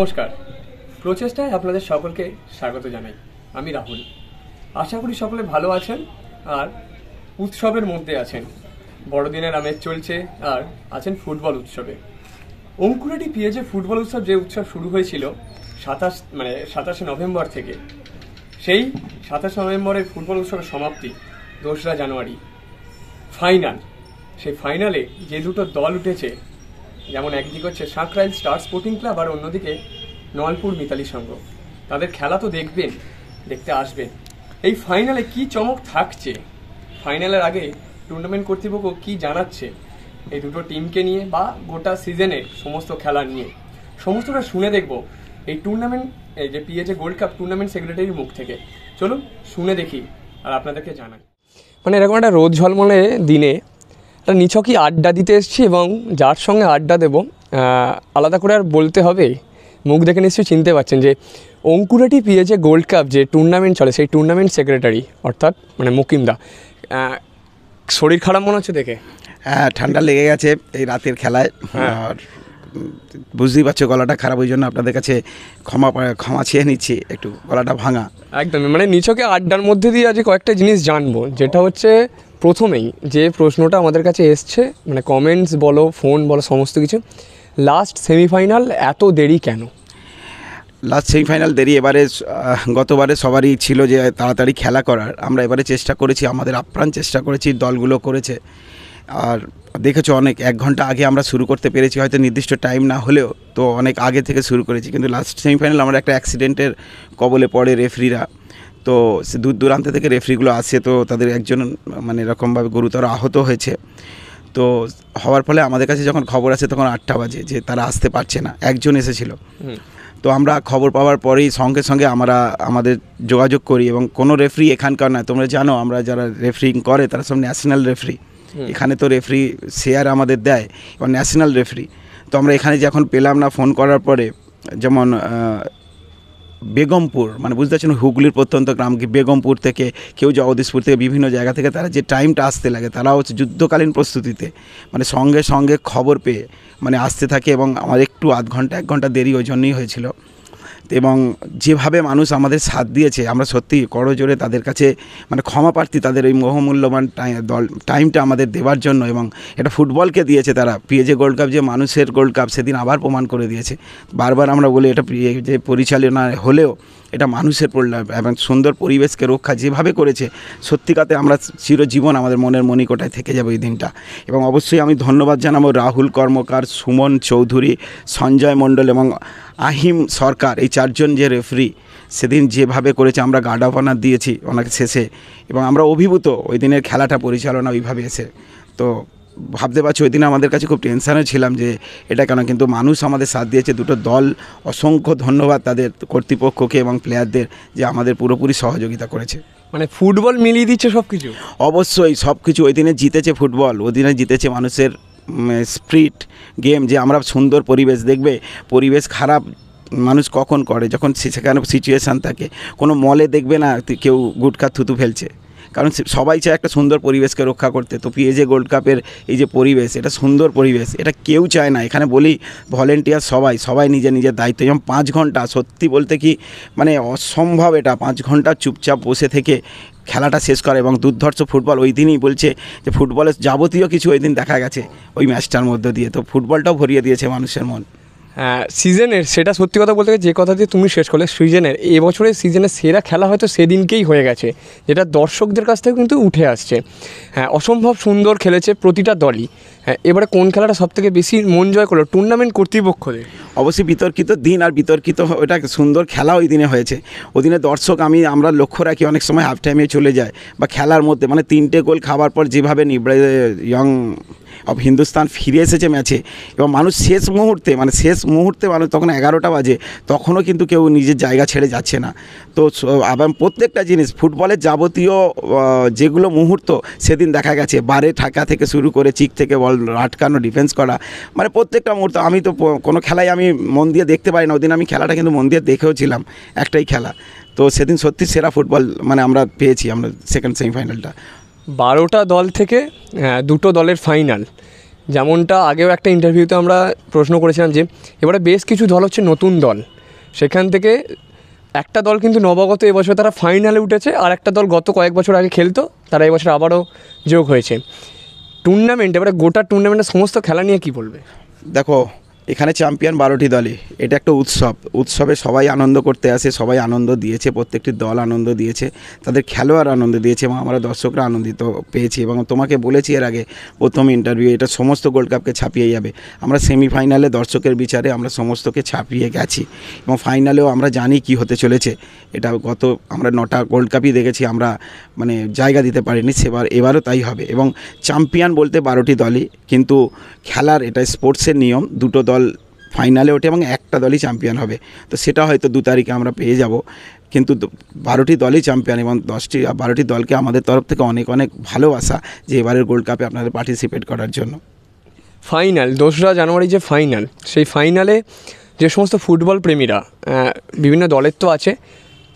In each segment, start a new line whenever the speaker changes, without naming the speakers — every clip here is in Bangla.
নমস্কার, প্রচেষ্টায় আপনাদের সকলকে স্বাগত জানাই। আমি রাহুল। আশা করি সকলে ভালো আছেন আর উৎসবের মধ্যে আছেন। বড়দিনের আমেজ চলছে আর আছেন ফুটবল উৎসবে। অঙ্কুরেটি পিএজে ফুটবল উৎসব, যে উৎসব শুরু হয়েছিল 27 নভেম্বর থেকে, সেই 27 নভেম্বরের ফুটবল উৎসবের সমাপ্তি 2রা জানুয়ারি। ফাইনাল, সেই ফাইনালে যে দুটো দল উঠেছে, যেমন একদিকে হচ্ছে সাঁকরাইল স্টার স্পোর্টিং ক্লাব আর অন্যদিকে নলপুর মিতালি সংঘ, তাদের খেলা তো দেখতে আসবেন। এই ফাইনালে কি চমক থাকছে, ফাইনালের আগে টুর্নামেন্ট কর্তৃপক্ষ কি জানাচ্ছে এই দুটো টিমকে নিয়ে বা গোটা সিজনের সমস্ত খেলা নিয়ে, সমস্তটা শুনে দেখব এই টুর্নামেন্ট, এই যে পিএজে গোল্ড কাপ টুর্নামেন্ট সেক্রেটারির মুখ থেকে। চলুন শুনে দেখি আর আপনাদেরকে জানাই। মানে এরকম একটা রোদ ঝলমলে দিনে একটা নিছকই আড্ডা দিতে এসেছি, এবং যার সঙ্গে আড্ডা দেব আলাদা করে আর বলতে হবে, মুখ দেখে নিশ্চয়ই চিনতে পারছেন যে অঙ্কুরেটি পিএজে গোল্ড কাপ যে টুর্নামেন্ট চলে সেই টুর্নামেন্ট সেক্রেটারি, অর্থাৎ মানে মুকিমদা। শরীর খারাপ মনে হচ্ছে দেখে?
হ্যাঁ, ঠান্ডা লেগে গেছে এই রাতের খেলায়। আর বুঝতেই পারছো গলাটা খারাপ, ওই জন্য আপনাদের কাছে ক্ষমা চেয়ে নিচ্ছি, একটু গলাটা ভাঙা।
একদমই, মানে নিছকে আড্ডার মধ্যে দিয়ে আজ কয়েকটা জিনিস জানবো, যেটা হচ্ছে প্রথমেই যে প্রশ্নটা আমাদের কাছে এসছে, মানে কমেন্টস বলো, ফোন বলো, সমস্ত কিছু, লাস্ট সেমিফাইনাল এত দেরি কেন?
লাস্ট সেমিফাইনাল দেরি এবারে, গতবারে সবারই ছিল যে তাড়াতাড়ি খেলা করার। আমরা এবারে চেষ্টা করেছি, আমাদের আপ্রাণ চেষ্টা করেছি, দলগুলো করেছে। আর দেখেছো অনেক 1 ঘন্টা আগে আমরা শুরু করতে পেরেছি, হয়তো নির্দিষ্ট টাইম না হলেও তো অনেক আগে থেকে শুরু করেছি। কিন্তু লাস্ট সেমিফাইনাল আমরা একটা অ্যাক্সিডেন্টের কবলে পড়ে রেফারিরা, তো সে দূর দূরান্ত থেকে রেফারিগুলো আসে, তো তাদের একজন মানে এরকমভাবে গুরুতর আহত হয়েছে। তো হওয়ার ফলে আমাদের কাছে যখন খবর আসে তখন 8টা বাজে যে তারা আসতে পারছে না, একজন এসেছিল। তো আমরা খবর পাওয়ার পরেই সঙ্গে সঙ্গে আমাদের যোগাযোগ করি, এবং কোনো রেফারি এখানকার নয়, তোমরা জানো আমরা যারা রেফারিং করে তারা সব ন্যাশনাল রেফারি। এখানে তো রেফারি শেয়ার আমাদের দেয়, এবং ন্যাশনাল রেফারি। তো আমরা এখানে যখন পেলাম না, ফোন করার পরে, যেমন বেগমপুর, মানে বুঝতে পারছেন হুগলির প্রত্যন্ত গ্রাম, বেগমপুর থেকে, কেউ জগদীশপুর থেকে, বিভিন্ন জায়গা থেকে তারা যে টাইমটা আসতে লাগে, তারা হচ্ছে যুদ্ধকালীন প্রস্তুতিতে, মানে সঙ্গে সঙ্গে খবর পেয়ে মানে আসতে থাকে। এবং আমার একটু 1 ঘন্টা দেরি ওই জন্যই হয়েছিল। এবং যেভাবে মানুষ আমাদের সাথ দিয়েছে, আমরা সত্যি করজোরে তাদের কাছে মানে ক্ষমা প্রার্থী, তাদের ওই বহুমূল্যবান টাইমটা আমাদের দেওয়ার জন্য। এবং এটা ফুটবলকে দিয়েছে তারা, পিএজে গোল্ড কাপ যে মানুষের গোল্ড কাপ, সেদিন আবার প্রমাণ করে দিয়েছে। বারবার আমরা বলি এটা পিএজে পরিচালনা হলেও এটা মানুষের পরিচালনা, এবং সুন্দর পরিবেশকে রক্ষা যেভাবে করেছে, সত্যিকাতে আমরা চিরজীবন আমাদের মনের মণিকোটায় থেকে যাবে এই দিনটা। এবং অবশ্যই আমি ধন্যবাদ জানাবো রাহুল কর্মকার, সুমন চৌধুরী, সঞ্জয় মণ্ডল এবং আহিম সরকার, এই 4জন যে রেফারি সেদিন যেভাবে করেছে। আমরা গার্ড অফ অনার দিয়েছি ওনাকে শেষে, এবং আমরা অভিভূত ওই দিনের খেলাটা পরিচালনা ওইভাবে এসে। তো ভাবতে পারছি ওই দিনে আমাদের কাছে খুব টেনশানে ছিলাম যে এটা কেন, কিন্তু মানুষ আমাদের সাথ দিয়েছে, দুটো দল, অসংখ্য ধন্যবাদ তাদের কর্তৃপক্ষকে এবং প্লেয়ারদের যে আমাদের পুরোপুরি সহযোগিতা করেছে।
মানে ফুটবল মিলিয়ে দিচ্ছে সব কিছু।
অবশ্যই সব কিছু, ওই দিনে জিতেছে ফুটবল, ওই দিনে জিতেছে মানুষের স্পিরিট গেম, যে আমরা সুন্দর পরিবেশ, দেখবে পরিবেশ খারাপ মানুষ কখন করে, যখন সেখানে সিচুয়েশান থাকে। কোনো মলে দেখবে না কেউ গুটখা থুতু ফেলছে, কারণ সবাই চায় একটা সুন্দর পরিবেশকে রক্ষা করতে। তো পিএজে গোল্ড কাপের এই যে পরিবেশ, এটা সুন্দর পরিবেশ, এটা কেউ চায় না। এখানে বলি ভলেন্টিয়ার সবাই নিজের দায়িত্ব। যেমন 5 ঘন্টা, সত্যি বলতে কি মানে অসম্ভব, এটা 5 ঘন্টা চুপচাপ বসে থেকে খেলাটা শেষ করে। এবং দুর্ধর্ষ ফুটবল, ওই দিনই বলছে যে ফুটবলের যাবতীয় কিছু ওই দিন দেখা গেছে ওই ম্যাচটার মধ্যে দিয়ে। তো ফুটবলটাও ভরিয়ে দিয়েছে মানুষের মন।
সিজনের, সেটা সত্যি কথা বলতে যে কথা দিয়ে তুমি শেষ করলে, সিজনের এবছরের সিজনের সেরা খেলা হয়তো সেদিনকেই হয়ে গেছে, যেটা দর্শকদের কাছ থেকে কিন্তু উঠে আসছে। হ্যাঁ, অসম্ভব সুন্দর খেলেছে প্রতিটা দলই। হ্যাঁ, এবারে কোন খেলাটা সবথেকে বেশি মন জয় করলো টুর্নামেন্ট কর্তৃপক্ষদের?
অবশ্যই বিতর্কিত দিন, আর বিতর্কিত ওটা সুন্দর খেলা ওই দিনে হয়েছে। ওই দিনে দর্শক আমরা লক্ষ্য রাখি অনেক সময় হাফ টাইমে চলে যায় বা খেলার মধ্যে, মানে 3টে গোল খাওয়ার পর যেভাবে ইয়ং অফ হিন্দুস্তান ফিরে এসেছে ম্যাচে, এবং মানুষ শেষ মুহূর্তে মানুষ তখন 11টা বাজে, তখনও কিন্তু কেউ নিজের জায়গা ছেড়ে যাচ্ছে না। তো আবার প্রত্যেকটা জিনিস, ফুটবলের যাবতীয় যেগুলো মুহূর্ত সেদিন দেখা গেছে, বারে ঠাকা থেকে শুরু করে চিক থেকে বল আটকানো, ডিফেন্স করা, মানে প্রত্যেকটা মুহূর্ত। আমি তো কোনো খেলায় আমি মন দিয়ে দেখতে পারি না, ওদিন আমি খেলাটা কিন্তু মন দিয়ে দেখেও ছিলাম, একটাই খেলা। তো সেদিন সত্যি সেরা ফুটবল মানে আমরা পেয়েছি, আমরা সেকেন্ড সেমিফাইনালটা।
12টা দল থেকে 2টো দলের ফাইনাল, যেমনটা আগেও একটা ইন্টারভিউতে আমরা প্রশ্ন করেছিলাম যে এবারে বেশ কিছু দল হচ্ছে নতুন দল, সেখান থেকে একটা দল কিন্তু নবাগত এবছর তারা ফাইনালে উঠেছে, আর একটা দল গত কয়েক বছর আগে খেলতো, তারা এবছর আবারও যোগ হয়েছে টুর্নামেন্ট। এবারে গোটা টুর্নামেন্টের সমস্ত খেলা নিয়ে কী বলবে?
দেখো, এখানে চ্যাম্পিয়ন 12টি দলই, এটা একটা উৎসবে সবাই আনন্দ করতে আসে, সবাই আনন্দ দিয়েছে, প্রত্যেকটি দল আনন্দ দিয়েছে, তাদের খেলোয়াড় আনন্দ দিয়েছে এবং আমরা দর্শকরা আনন্দিত পেয়েছি। এবং তোমাকে বলেছি এর আগে প্রথম ইন্টারভিউ, এটা সমস্ত গোল্ড কাপকে ছাপিয়ে যাবে। আমরা সেমিফাইনালে দর্শকের বিচারে আমরা সমস্তকে ছাপিয়ে গেছি এবং ফাইনালেও আমরা জানি কি হতে চলেছে। এটা আমরা 9টা গোল্ড কাপই দেখেছি, আমরা মানে জায়গা দিতে পারিনি, এবারও তাই হবে। এবং চ্যাম্পিয়ন বলতে 12টি দলই, কিন্তু খেলার এটা স্পোর্টসের নিয়ম, দুটো দল ফাইনালে ওঠে এবং একটা দলই চ্যাম্পিয়ন হবে। তো সেটা হয়তো 2 তারিখে আমরা পেয়ে যাব, কিন্তু 12টি দলই চ্যাম্পিয়ন এবং 12টি দলকে আমাদের তরফ থেকে অনেক অনেক ভালোবাসা যে এবারের গোল্ড কাপে আপনাদের পার্টিসিপেট করার জন্য।
ফাইনাল 2রা জানুয়ারি যে ফাইনাল, সেই ফাইনালে যে সমস্ত ফুটবল প্রেমীরা, বিভিন্ন দলের তো আছে,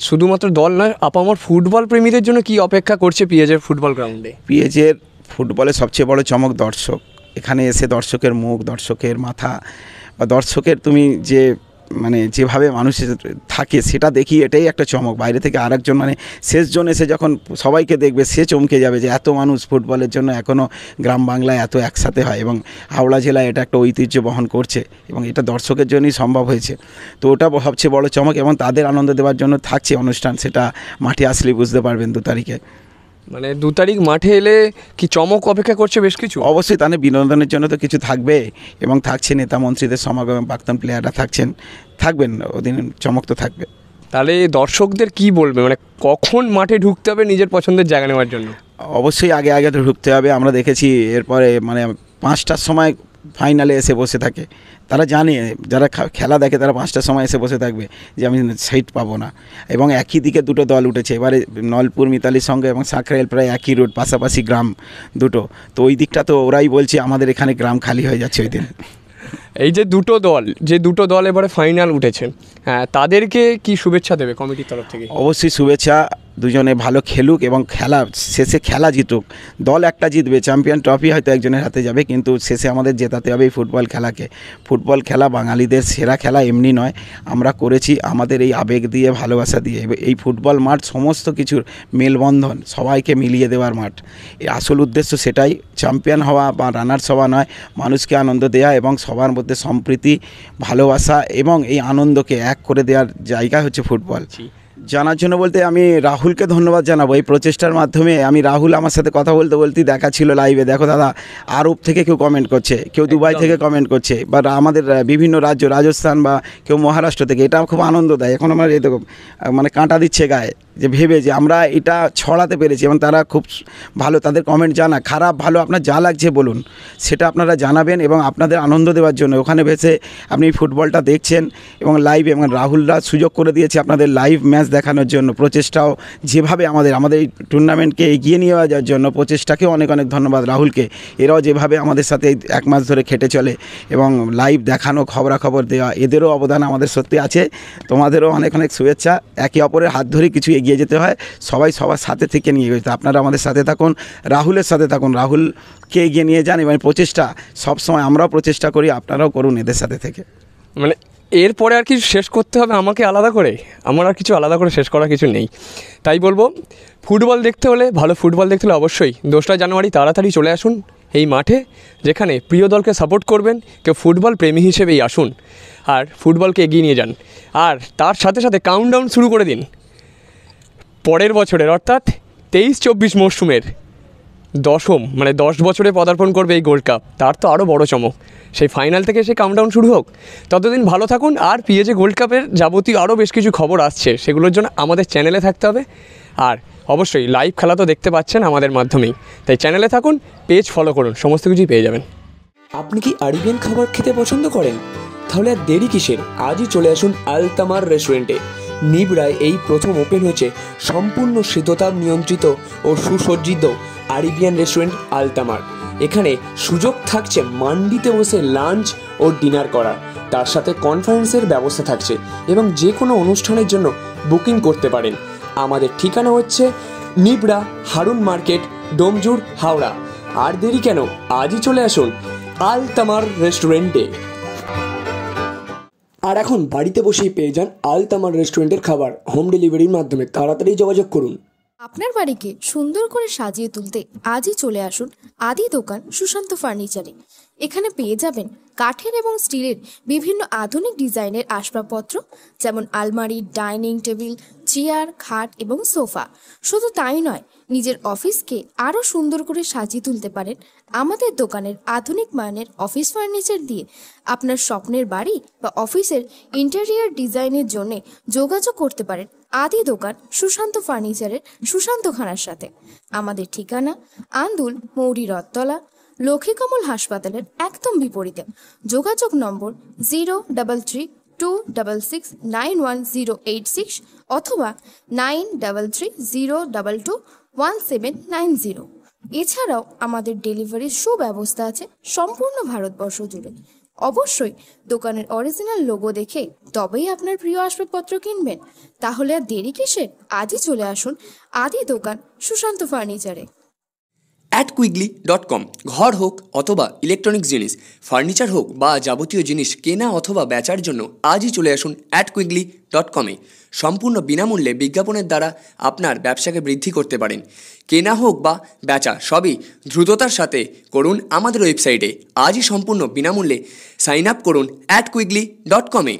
শুধুমাত্র দল নয়, আপামর ফুটবল প্রেমীদের জন্য কি অপেক্ষা করছে পিএজের ফুটবল গ্রাউন্ডে?
পিএজের ফুটবলের সবচেয়ে বড় চমক দর্শক। এখানে এসে দর্শকের মুখ, দর্শকের মাথা বা দর্শকের তুমি যে মানে যেভাবে মানুষ থাকে সেটা দেখি, এটাই একটা চমক। বাইরে থেকে আরেকজন মানে শেষজন এসে যখন সবাইকে দেখবে, সে চমকে যাবে যে এত মানুষ ফুটবলের জন্য এখনও গ্রাম বাংলায় এত একসাথে হয় এবং হাওড়া জেলায় এটা একটা ঐতিহ্য বহন করছে এবং এটা দর্শকের জন্যই সম্ভব হয়েছে। তো ওটা সবচেয়ে বড় চমক এবং তাদের আনন্দ দেওয়ার জন্য থাকছে অনুষ্ঠান, সেটা মাঠে আসলেই বুঝতে পারবেন 2 তারিখে।
মানে 2 তারিখ মাঠে এলে কি চমক অপেক্ষা করছে বেশ কিছু?
অবশ্যই, তাহলে বিনোদনের জন্য তো কিছু থাকবে এবং থাকছে নেতা মন্ত্রীদের সমাগম, প্রাক্তন প্লেয়াররা থাকবেন, ওদিন চমক তো থাকবে।
তাহলে দর্শকদের কি বলবে, মানে কখন মাঠে ঢুকতে হবে নিজের পছন্দের জায়গা নেওয়ার জন্য?
অবশ্যই আগে তো ঢুকতে হবে। আমরা দেখেছি এরপরে মানে 5টার সময় ফাইনালে এসে বসে থাকে, তারা জানে, যারা খেলা দেখে তারা 5টার সময় এসে বসে থাকবে যে আমি সিট পাবো না। এবং একই দিকে 2টো দল উঠেছে এবারে, নলপুর মিতালির সঙ্গে এবং সাঁকরাইল প্রায় একই রোড, পাশাপাশি গ্রাম দুটো। তো ওই দিকটা তো ওরাই বলছে আমাদের এখানে গ্রাম খালি হয়ে যাচ্ছে ওই দিন।
এই যে দুটো দল এবারে ফাইনাল উঠেছে, হ্যাঁ, তাদেরকে কি শুভেচ্ছা দেবে কমিটির তরফ থেকে?
অবশ্যই শুভেচ্ছা, দুজনে ভালো খেলুক এবং শেষে খেলা জিতুক। দল একটা জিতবে, চ্যাম্পিয়ন ট্রফি হয়তো একজনের হাতে যাবে, কিন্তু শেষে আমাদের জেতাতে হবে এই ফুটবল খেলাকে। ফুটবল খেলা বাঙালিদের সেরা খেলা, এমনি নয়, আমরা করেছি আমাদের এই আবেগ দিয়ে, ভালোবাসা দিয়ে। এই ফুটবল মাঠ সমস্ত কিছুর মেলবন্ধন, সবাইকে মিলিয়ে দেওয়ার মাঠ। এর আসল উদ্দেশ্য সেটাই, চ্যাম্পিয়ন হওয়া বা রানার্স হওয়া নয়, মানুষকে আনন্দ দেওয়া এবং সবার মধ্যে সম্প্রীতি, ভালোবাসা এবং এই আনন্দকে এক করে দেওয়ার জায়গা হচ্ছে ফুটবল। জানার জন্য বলতে আমি রাহুলকে ধন্যবাদ জানাবো। এই প্রচেষ্টার মাধ্যমে রাহুল আমার সাথে কথা বলতে দেখা ছিল লাইভে। দেখো দাদা, আরব থেকে কেউ কমেন্ট করছে, কেউ দুবাই থেকে কমেন্ট করছে, বা আমাদের বিভিন্ন রাজ্য, রাজস্থান বা কেউ মহারাষ্ট্র থেকে। এটা খুব আনন্দ দেয়। এখন আমার মানে কাঁটা দিচ্ছে গায়ে যে ভেবে যে আমরা এটা ছড়াতে পেরেছি এবং তারা খুব ভালো, তাদের কমেন্ট জানা, খারাপ ভালো আপনার যা লাগছে বলুন, সেটা আপনারা জানাবেন এবং আপনাদের আনন্দ দেওয়ার জন্য ওখানে ভেসে আপনি ফুটবলটা দেখছেন এবং লাইভ, এবং রাহুলরা সুযোগ করে দিয়েছে আপনাদের লাইভ ম্যাচ দেখানোর জন্য। প্রচেষ্টাও যেভাবে আমাদের এই টুর্নামেন্টকে এগিয়ে নিয়ে যাওয়ার জন্য প্রচেষ্টাকেও অনেক অনেক ধন্যবাদ রাহুলকে। এরাও যেভাবে আমাদের সাথে 1 মাস ধরে খেটে চলে এবং লাইভ দেখানো, খবরাখবর দেওয়া, এদেরও অবদান আমাদের সত্যি আছে। তোমাদেরও অনেক অনেক শুভেচ্ছা। একে অপরের হাত ধরে কিছু এগিয়ে যেতে হয়, সবাই সবার সাথে থেকে নিয়ে গেছে। আপনারা আমাদের সাথে থাকুন, রাহুলের সাথে থাকুন, রাহুলকে এগিয়ে নিয়ে যান এবং প্রচেষ্টা সবসময় আমরাও প্রচেষ্টা করি, আপনারাও করুন এদের সাথে থেকে।
মানে এরপরে আর কিছু শেষ করতে হবে আমাকে আলাদা করে? আমার আর কিছু আলাদা করে শেষ করার কিছু নেই। তাই বলবো, ফুটবল দেখতে হলে, ভালো ফুটবল দেখতে হলে অবশ্যই 2রা জানুয়ারি তাড়াতাড়ি চলে আসুন এই মাঠে, যেখানে প্রিয় দলকে সাপোর্ট করবেন, কেউ ফুটবল প্রেমী হিসেবেই আসুন আর ফুটবলকে এগিয়ে নিয়ে যান। আর তার সাথে সাথে কাউন্টডাউন শুরু করে দিন পরের বছরের, অর্থাৎ 23-24 মরশুমের 10ম, মানে 10 বছরে পদার্পণ করবে এই গোল্ড কাপ। তার তো আরও বড় চমক, সেই ফাইনাল থেকে সেই কাউন্টডাউন শুরু হোক। ততদিন ভালো থাকুন। আর পিএজে গোল্ড কাপের যাবতীয় আরও বেশ কিছু খবর আসছে, সেগুলোর জন্য আমাদের চ্যানেলে থাকতে হবে। আর অবশ্যই লাইভ খেলা তো দেখতে পাচ্ছেন আমাদের মাধ্যমেই, তাই চ্যানেলে থাকুন, পেজ ফলো করুন, সমস্ত কিছুই পেয়ে যাবেন।
আপনি কি আরবিয়ান খাবার খেতে পছন্দ করেন? তাহলে আর দেরি কিসের? আজই চলে আসুন আলতামার রেস্টুরেন্টে। নিবড়ায় এই প্রথম ওপেন হয়েছে সম্পূর্ণ শীততাপ নিয়ন্ত্রিত ও সুসজ্জিত আরবিয়ান রেস্টুরেন্ট আলতামার। এখানে সুযোগ থাকছে মান্ডিতে বসে লাঞ্চ ও ডিনার করার, তার সাথে কনফারেন্সের ব্যবস্থা থাকছে এবং যে কোনো অনুষ্ঠানের জন্য বুকিং করতে পারেন। আমাদের ঠিকানা হচ্ছে নিবড়া, হারুন মার্কেট, ডোমজুর, হাওড়া। আর দেরি কেন, আজই চলে আসুন আলতামার রেস্টুরেন্টে। আর এখন বাড়িতে বসেই পেয়ে যান আলতামার রেস্টুরেন্টের খাবার হোম ডেলিভারির মাধ্যমে। তাড়াতাড়ি যোগাযোগ করুন।
আপনার বাড়িকে সুন্দর করে সাজিয়ে তুলতে আজই চলে আসুন আদি দোকান সুশান্ত ফার্নিচারে। এখানে পেয়ে যাবেন কাঠের এবং স্টিলের বিভিন্ন আধুনিক ডিজাইনের আসবাবপত্র, যেমন আলমারি, ডাইনিং টেবিল, চেয়ার, খাট এবং সোফা। শুধু তাই নয়, নিজের অফিসকে আরও সুন্দর করে সাজিয়ে তুলতে পারেন আমাদের দোকানের আধুনিক মানের অফিস ফার্নিচার দিয়ে। আপনার স্বপ্নের বাড়ি বা অফিসের ইন্টেরিয়ার ডিজাইনের জন্য যোগাযোগ করতে পারেন আদি দোকান সুশান্ত ফার্নিচারের সুশান্ত খানার সাথে। আমাদের ঠিকানা আন্দুল মৌরি রথতলা, লক্ষ্মীকমল হাসপাতালের একদম বিপরীতে। যোগাযোগ নম্বর 03326691086 অথবা 9330221790। এছাড়াও আমাদের ডেলিভারির সুব্যবস্থা আছে সম্পূর্ণ ভারতবর্ষ জুড়ে। অবশ্যই দোকানের অরিজিনাল লোগো দেখে তবেই আপনার প্রিয় আসবাবপত্র কিনবেন। তাহলে আর দেরি কিসের? আজই চলে আসুন আদি দোকান সুশান্ত ফার্নিচারে।
@quickly.com। ঘর হোক অথবা ইলেকট্রনিক্স জিনিস, ফার্নিচার হোক বা যাবতীয় জিনিস কেনা অথবা বেচার জন্য আজই চলে আসুন @quickly.com-এ। সম্পূর্ণ বিনামূল্যে বিজ্ঞাপনের দ্বারা আপনার ব্যবসাকে বৃদ্ধি করতে পারেন। কেনা হোক বা বেচা সবই দ্রুততার সাথে করুন আমাদের ওয়েবসাইটে। আজই সম্পূর্ণ বিনামূল্যে সাইন আপ করুন @quickly.com-এ।